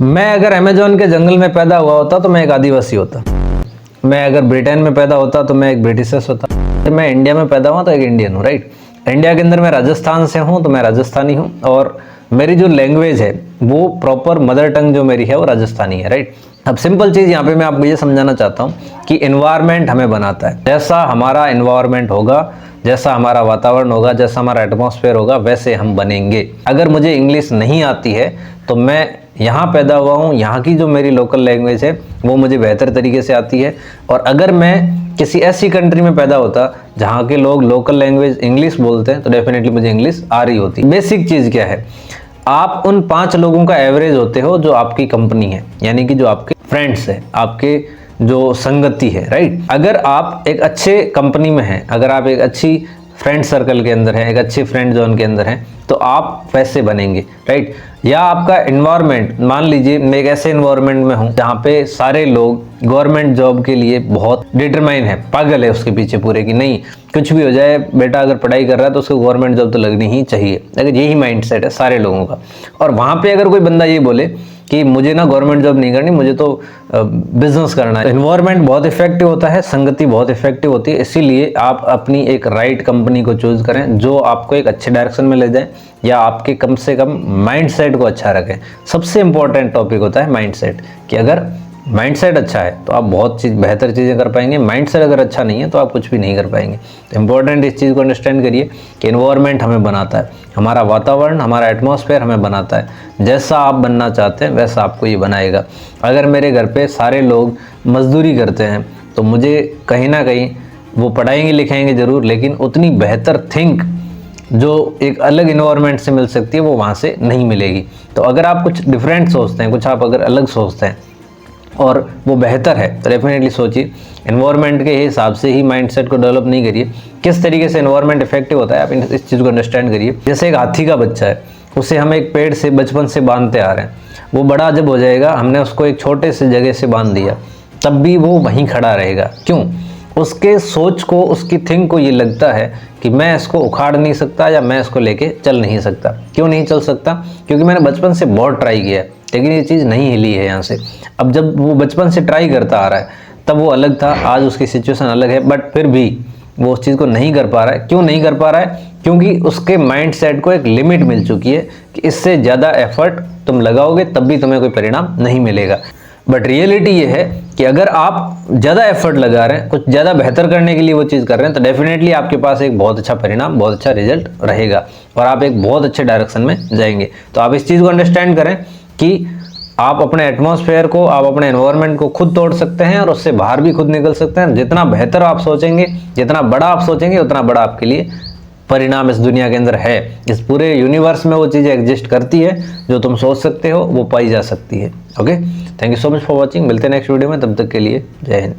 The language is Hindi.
मैं अगर अमेजोन के जंगल में पैदा हुआ होता तो मैं एक आदिवासी होता। मैं अगर ब्रिटेन में पैदा होता तो मैं एक ब्रिटिशर्स होता। मैं इंडिया में पैदा हुआ तो एक इंडियन हूँ, राइट। इंडिया के अंदर मैं राजस्थान से हूँ तो मैं राजस्थानी हूँ, और मेरी जो लैंग्वेज है वो प्रॉपर मदर टंग जो मेरी है वो राजस्थानी है, राइट। अब सिंपल चीज़ यहाँ पे मैं आपको ये समझाना चाहता हूँ कि एनवायरनमेंट हमें बनाता है। जैसा हमारा एनवायरनमेंट होगा, जैसा हमारा वातावरण होगा, जैसा हमारा एटमॉस्फेयर होगा, वैसे हम बनेंगे। अगर मुझे इंग्लिश नहीं आती है तो मैं यहाँ पैदा हुआ हूँ, यहाँ की जो मेरी लोकल लैंग्वेज है वो मुझे बेहतर तरीके से आती है। और अगर मैं किसी ऐसी कंट्री में पैदा होता जहाँ के लोग लोकल लैंग्वेज इंग्लिश बोलते हैं तो डेफिनेटली मुझे इंग्लिश आ रही होती। बेसिक चीज़ क्या है, आप उन 5 लोगों का एवरेज होते हो जो आपकी कंपनी है, यानी कि जो आपके फ्रेंड्स है, आपके जो संगति है, राइट। अगर आप एक अच्छे कंपनी में हैं, अगर आप एक अच्छी फ्रेंड सर्कल के अंदर हैं, एक अच्छे फ्रेंड जोन के अंदर हैं, तो आप वैसे बनेंगे, राइट। या आपका एनवायरनमेंट, मान लीजिए मैं एक ऐसे एनवायरनमेंट में हूँ जहाँ पे सारे लोग गवर्नमेंट जॉब के लिए बहुत डिटरमाइन है, पागल है उसके पीछे पूरे की नहीं कुछ भी हो जाए बेटा, अगर पढ़ाई कर रहा है तो उसको गवर्नमेंट जॉब तो लगनी ही चाहिए। अगर यही माइंडसेट है सारे लोगों का, और वहाँ पे अगर कोई बंदा ये बोले कि मुझे ना गवर्नमेंट जॉब नहीं करनी, मुझे तो बिजनेस करना है, एनवायरनमेंट बहुत इफेक्टिव होता है, संगति बहुत इफेक्टिव होती है। इसीलिए आप अपनी एक राइट कंपनी को चूज करें जो आपको एक अच्छे डायरेक्शन में ले जाए, या आपके कम से कम माइंडसेट को अच्छा रखें। सबसे इंपॉर्टेंट टॉपिक होता है माइंडसेट, कि अगर माइंडसेट अच्छा है तो आप बहुत बेहतर चीज़ें कर पाएंगे। माइंडसेट अगर अच्छा नहीं है तो आप कुछ भी नहीं कर पाएंगे। तो इंपॉर्टेंट इस चीज़ को अंडरस्टैंड करिए कि एनवायरनमेंट हमें बनाता है, हमारा वातावरण, हमारा एटमॉस्फेयर हमें बनाता है। जैसा आप बनना चाहते हैं वैसा आपको ये बनाएगा। अगर मेरे घर पे सारे लोग मजदूरी करते हैं तो मुझे कहीं ना कहीं वो पढ़ाएंगे लिखाएंगे ज़रूर, लेकिन उतनी बेहतर थिंक जो एक अलग इन्वायरमेंट से मिल सकती है वो वहाँ से नहीं मिलेगी। तो अगर आप कुछ डिफरेंट सोचते हैं, कुछ आप अगर अलग सोचते हैं और वो बेहतर है तो डेफिनेटली सोचिए, एनवायरनमेंट के हिसाब से ही माइंडसेट को डेवलप नहीं करिए। किस तरीके से एनवायरनमेंट इफेक्टिव होता है आप इस चीज़ को अंडरस्टैंड करिए। जैसे एक हाथी का बच्चा है, उसे हम एक पेड़ से बचपन से बांधते आ रहे हैं, वो बड़ा जब हो जाएगा, हमने उसको एक छोटे से जगह से बांध दिया, तब भी वो वहीं खड़ा रहेगा। क्यों? उसके सोच को, उसकी थिंक को ये लगता है कि मैं इसको उखाड़ नहीं सकता या मैं इसको लेके चल नहीं सकता। क्यों नहीं चल सकता? क्योंकि मैंने बचपन से बहुत ट्राई किया है लेकिन ये चीज़ नहीं हिली है यहाँ से। अब जब वो बचपन से ट्राई करता आ रहा है तब वो अलग था, आज उसकी सिचुएशन अलग है, बट फिर भी वो उस चीज़ को नहीं कर पा रहा है। क्यों नहीं कर पा रहा है? क्योंकि उसके माइंड सेट को एक लिमिट मिल चुकी है कि इससे ज़्यादा एफर्ट तुम लगाओगे तब भी तुम्हें कोई परिणाम नहीं मिलेगा। बट रियलिटी ये है कि अगर आप ज़्यादा एफर्ट लगा रहे हैं, कुछ ज़्यादा बेहतर करने के लिए वो चीज़ कर रहे हैं, तो डेफिनेटली आपके पास एक बहुत अच्छा परिणाम, बहुत अच्छा रिजल्ट रहेगा और आप एक बहुत अच्छे डायरेक्शन में जाएंगे। तो आप इस चीज़ को अंडरस्टैंड करें कि आप अपने एटमॉस्फेयर को, आप अपने एनवायरनमेंट को खुद तोड़ सकते हैं और उससे बाहर भी खुद निकल सकते हैं। जितना बेहतर आप सोचेंगे, जितना बड़ा आप सोचेंगे, उतना बड़ा आपके लिए परिणाम इस दुनिया के अंदर है। इस पूरे यूनिवर्स में वो चीज़ें एग्जिस्ट करती है जो तुम सोच सकते हो, वो पाई जा सकती है। Okay, thank you so much for watching. मिलते हैं नेक्स्ट वीडियो में, तब तक के लिए जय हिंद।